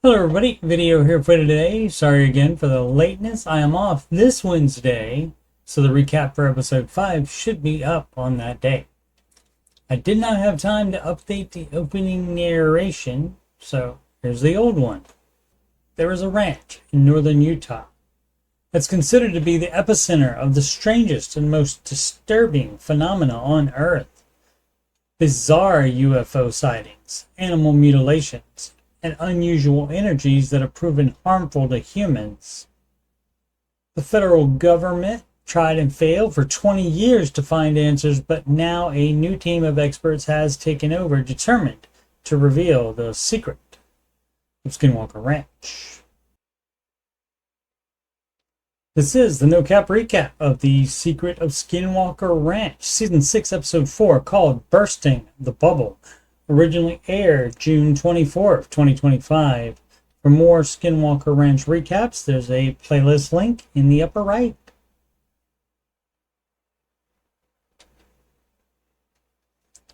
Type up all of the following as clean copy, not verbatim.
Hello everybody, video here for today. Sorry again for the lateness. I am off this Wednesday, so the recap for episode 5 should be up on that day. I did not have time to update the opening narration, so here's the old one. There is a ranch in northern Utah that's considered to be the epicenter of the strangest and most disturbing phenomena on Earth. Bizarre UFO sightings, animal mutilations, and unusual energies that have proven harmful to humans. The federal government tried and failed for 20 years to find answers, but now a new team of experts has taken over, determined to reveal the secret of Skinwalker Ranch. This is the No Cap recap of The Secret of Skinwalker Ranch, Season 6, Episode 4, called Bursting the Bubble. Originally aired June 24th, 2025. For more Skinwalker Ranch recaps, there's a playlist link in the upper right.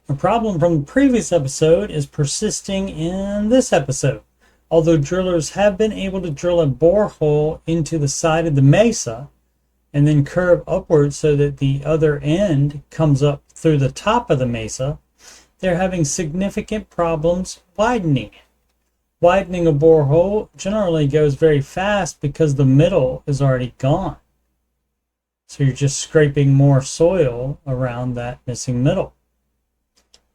A problem from the previous episode is persisting in this episode. Although drillers have been able to drill a borehole into the side of the mesa and then curve upwards so that the other end comes up through the top of the mesa, they're having significant problems widening it. Widening a borehole generally goes very fast because the middle is already gone. So you're just scraping more soil around that missing middle.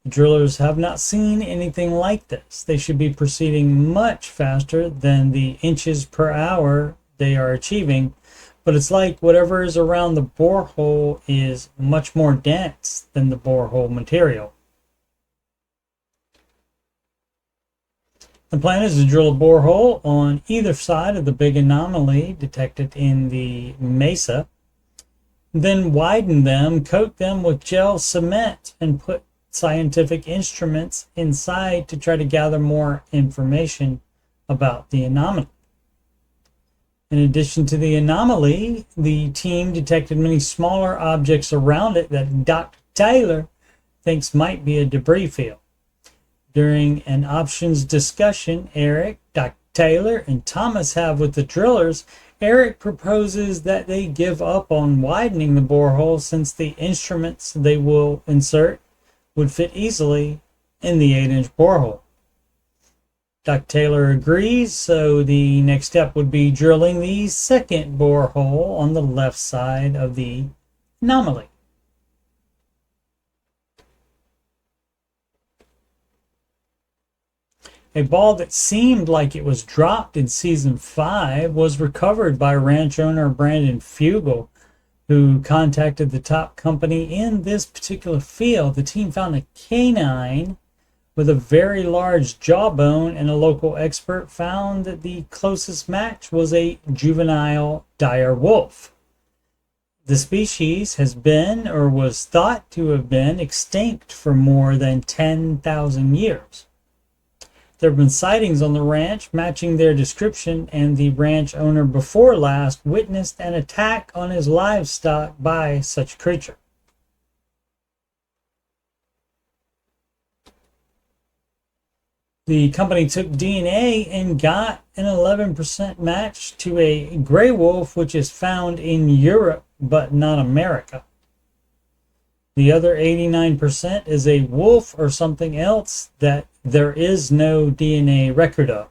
The drillers have not seen anything like this. They should be proceeding much faster than the inches per hour they are achieving, but it's like whatever is around the borehole is much more dense than the borehole material. The plan is to drill a borehole on either side of the big anomaly detected in the mesa, then widen them, coat them with gel cement, and put scientific instruments inside to try to gather more information about the anomaly. In addition to the anomaly, the team detected many smaller objects around it that Dr. Taylor thinks might be a debris field. During an options discussion Eric, Dr. Taylor, and Thomas have with the drillers, Eric proposes that they give up on widening the borehole since the instruments they will insert would fit easily in the 8-inch borehole. Dr. Taylor agrees, so the next step would be drilling the second borehole on the left side of the anomaly. A ball that seemed like it was dropped in Season 5 was recovered by ranch owner Brandon Fugel, who contacted the top company in this particular field. The team found a canine with a very large jawbone, and a local expert found that the closest match was a juvenile dire wolf. The species has been, or was thought to have been, extinct for more than 10,000 years. There have been sightings on the ranch matching their description, and the ranch owner before last witnessed an attack on his livestock by such creature. The company took DNA and got an 11% match to a gray wolf, which is found in Europe but not America. The other 89% is a wolf or something else that there is no DNA record of.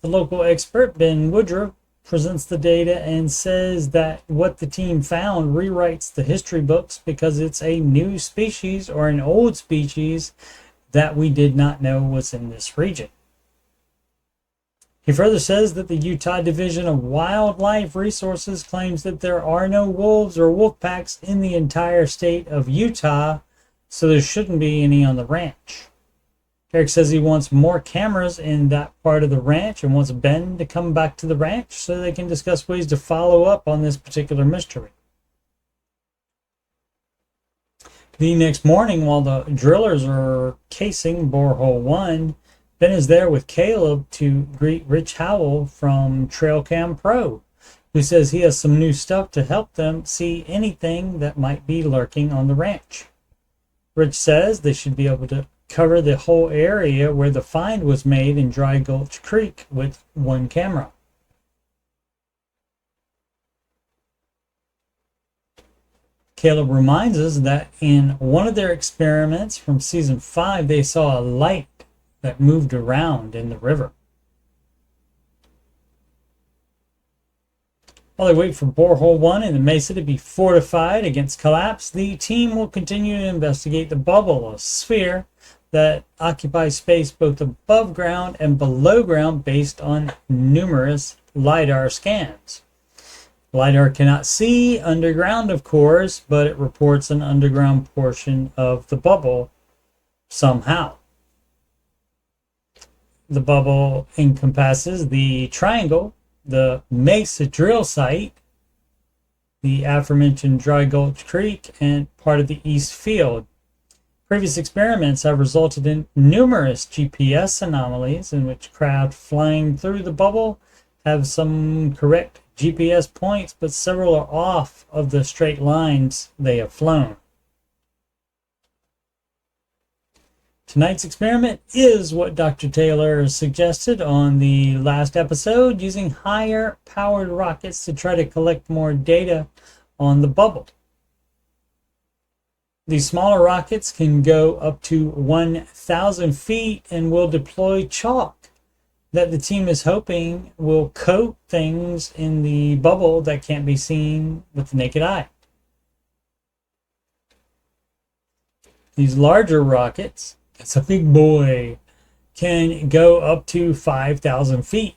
The local expert, Ben Woodruff, presents the data and says that what the team found rewrites the history books because it's a new species or an old species that we did not know was in this region. He further says that the Utah Division of Wildlife Resources claims that there are no wolves or wolf packs in the entire state of Utah, so there shouldn't be any on the ranch. Eric says he wants more cameras in that part of the ranch and wants Ben to come back to the ranch so they can discuss ways to follow up on this particular mystery. The next morning, while the drillers are casing borehole 1, Ben is there with Caleb to greet Rich Howell from Trailcam Pro, who says he has some new stuff to help them see anything that might be lurking on the ranch. Rich says they should be able to cover the whole area where the find was made in Dry Gulch Creek with one camera. Caleb reminds us that in one of their experiments from season 5, they saw a light that moved around in the river. While they wait for borehole 1 in the Mesa to be fortified against collapse, the team will continue to investigate the bubble, a sphere that occupies space both above ground and below ground based on numerous LiDAR scans. LiDAR cannot see underground, of course, but it reports an underground portion of the bubble somehow. The bubble encompasses the triangle, the Mesa drill site, the aforementioned Dry Gulch Creek, and part of the East Field. Previous experiments have resulted in numerous GPS anomalies in which craft flying through the bubble have some correct GPS points, but several are off of the straight lines they have flown. Tonight's experiment is what Dr. Taylor suggested on the last episode, using higher powered rockets to try to collect more data on the bubble. These smaller rockets can go up to 1,000 feet and will deploy chalk that the team is hoping will coat things in the bubble that can't be seen with the naked eye. These larger rockets, it's a big boy, can go up to 5,000 feet.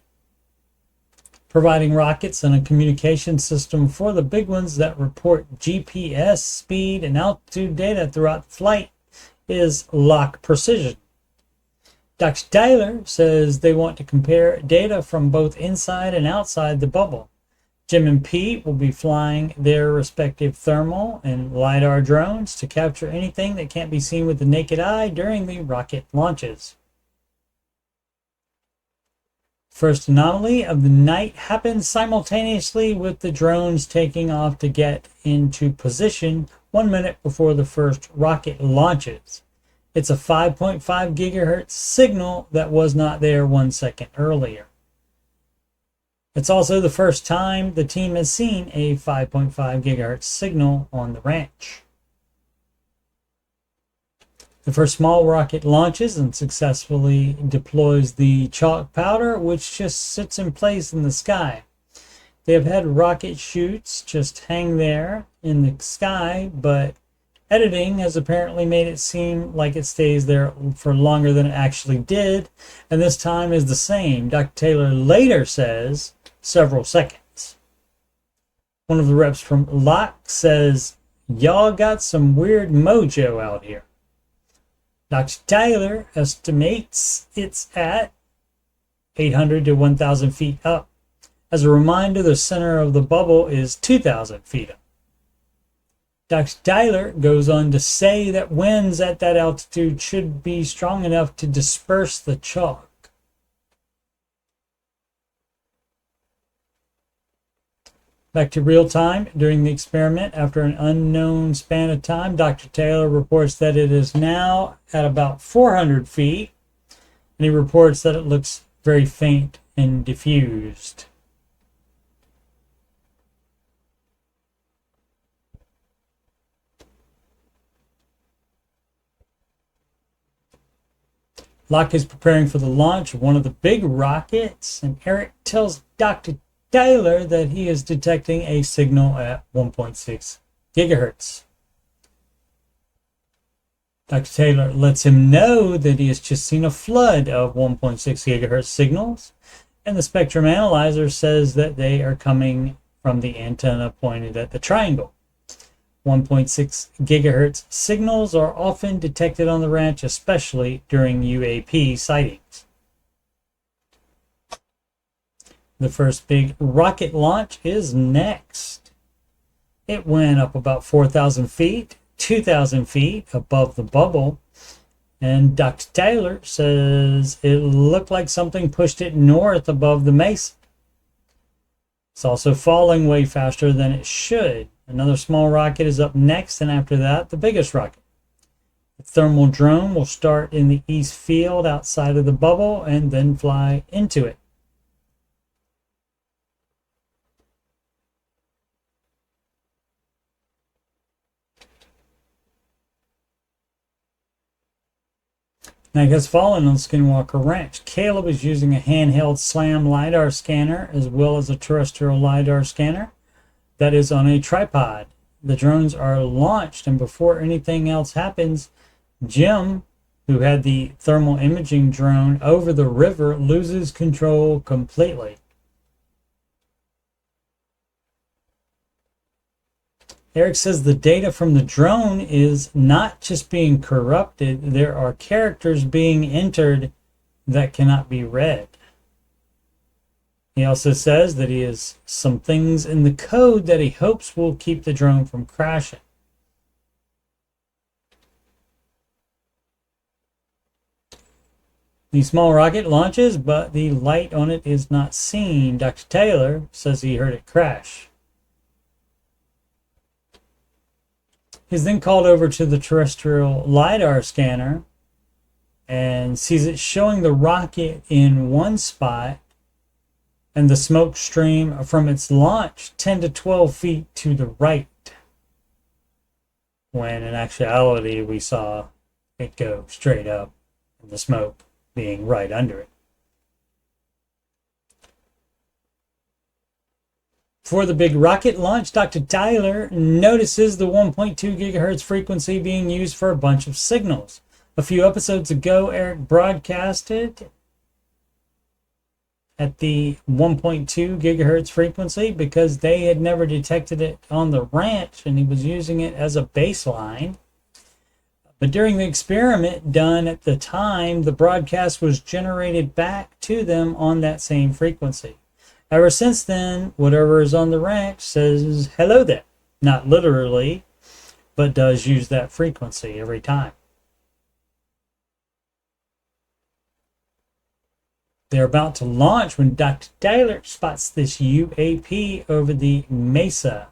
Providing rockets and a communication system for the big ones that report GPS speed and altitude data throughout flight is lock precision. Dr. Taylor says they want to compare data from both inside and outside the bubble. Jim and Pete will be flying their respective thermal and LiDAR drones to capture anything that can't be seen with the naked eye during the rocket launches. First anomaly of the night happens simultaneously with the drones taking off to get into position 1 minute before the first rocket launches. It's a 5.5 gigahertz signal that was not there 1 second earlier. It's also the first time the team has seen a 5.5 gigahertz signal on the ranch. The first small rocket launches and successfully deploys the chalk powder, which just sits in place in the sky. They have had rocket chutes just hang there in the sky, but editing has apparently made it seem like it stays there for longer than it actually did, and this time is the same. Dr. Taylor later says several seconds. One of the reps from Locke says, "Y'all got some weird mojo out here." Dr. Taylor estimates it's at 800 to 1,000 feet up. As a reminder, the center of the bubble is 2,000 feet up. Dr. Taylor goes on to say that winds at that altitude should be strong enough to disperse the chalk. Back to real time during the experiment, after an unknown span of time, Dr. Taylor reports that it is now at about 400 feet, and he reports that it looks very faint and diffused. Locke is preparing for the launch of one of the big rockets, and Eric tells Dr. Taylor that he is detecting a signal at 1.6 gigahertz. Dr. Taylor lets him know that he has just seen a flood of 1.6 gigahertz signals, and the spectrum analyzer says that they are coming from the antenna pointed at the triangle. 1.6 gigahertz signals are often detected on the ranch, especially during UAP sightings. The first big rocket launch is next. It went up about 4,000 feet, 2,000 feet above the bubble, and Dr. Taylor says it looked like something pushed it north above the mesa. It's also falling way faster than it should. Another small rocket is up next, and after that, the biggest rocket. The thermal drone will start in the east field outside of the bubble and then fly into it. Night has fallen on Skinwalker Ranch. Caleb is using a handheld SLAM LiDAR scanner as well as a terrestrial LiDAR scanner that is on a tripod. The drones are launched, and before anything else happens, Jim, who had the thermal imaging drone over the river, loses control completely. Eric says the data from the drone is not just being corrupted, there are characters being entered that cannot be read. He also says that he has some things in the code that he hopes will keep the drone from crashing. The small rocket launches, but the light on it is not seen. Dr. Taylor says he heard it crash. He's then called over to the terrestrial LiDAR scanner and sees it showing the rocket in one spot and the smoke stream from its launch 10 to 12 feet to the right, when in actuality we saw it go straight up and the smoke being right under it. For the big rocket launch, Dr. Tyler notices the 1.2 gigahertz frequency being used for a bunch of signals. A few episodes ago, Eric broadcasted at the 1.2 gigahertz frequency because they had never detected it on the ranch, and he was using it as a baseline. But during the experiment done at the time, the broadcast was generated back to them on that same frequency. Ever since then, whatever is on the ranch says hello there. Not literally, but does use that frequency every time. They're about to launch when Dr. Taylor spots this UAP over the mesa.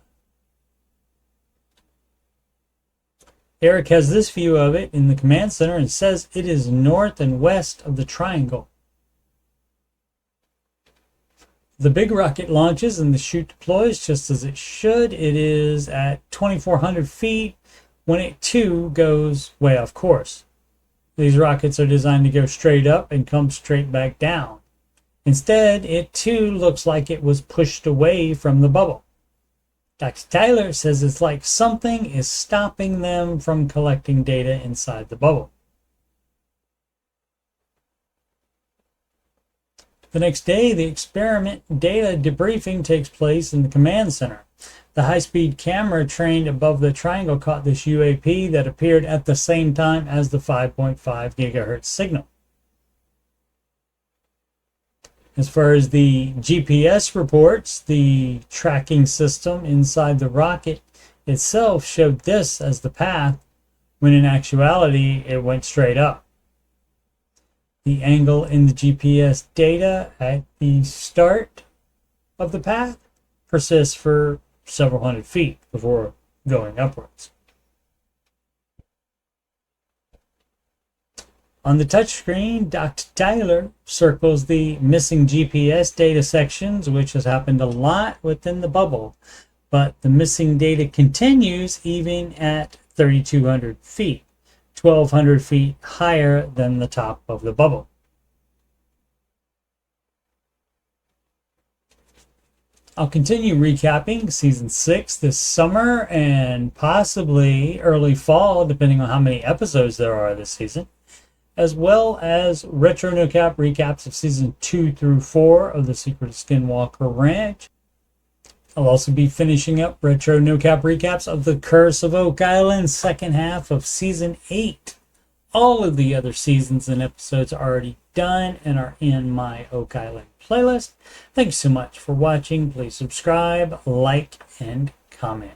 Eric has this view of it in the command center and says it is north and west of the triangle. The big rocket launches and the chute deploys just as it should. It is at 2,400 feet when it too goes way off course. These rockets are designed to go straight up and come straight back down. Instead, it too looks like it was pushed away from the bubble. Dr. Tyler says it's like something is stopping them from collecting data inside the bubble. The next day, the experiment data debriefing takes place in the command center. The high-speed camera trained above the triangle caught this UAP that appeared at the same time as the 5.5 gigahertz signal. As far as the GPS reports, the tracking system inside the rocket itself showed this as the path, when in actuality it went straight up. The angle in the GPS data at the start of the path persists for several hundred feet before going upwards. On the touchscreen, Dr. Tyler circles the missing GPS data sections, which has happened a lot within the bubble, but the missing data continues even at 3,200 feet. 1,200 feet higher than the top of the bubble. I'll continue recapping Season 6 this summer and possibly early fall, depending on how many episodes there are this season, as well as retro no-cap recaps of Season 2 through 4 of The Secret of Skinwalker Ranch. I'll also be finishing up retro no-cap recaps of The Curse of Oak Island, second half of Season 8. All of the other seasons and episodes are already done and are in my Oak Island playlist. Thanks so much for watching. Please subscribe, like, and comment.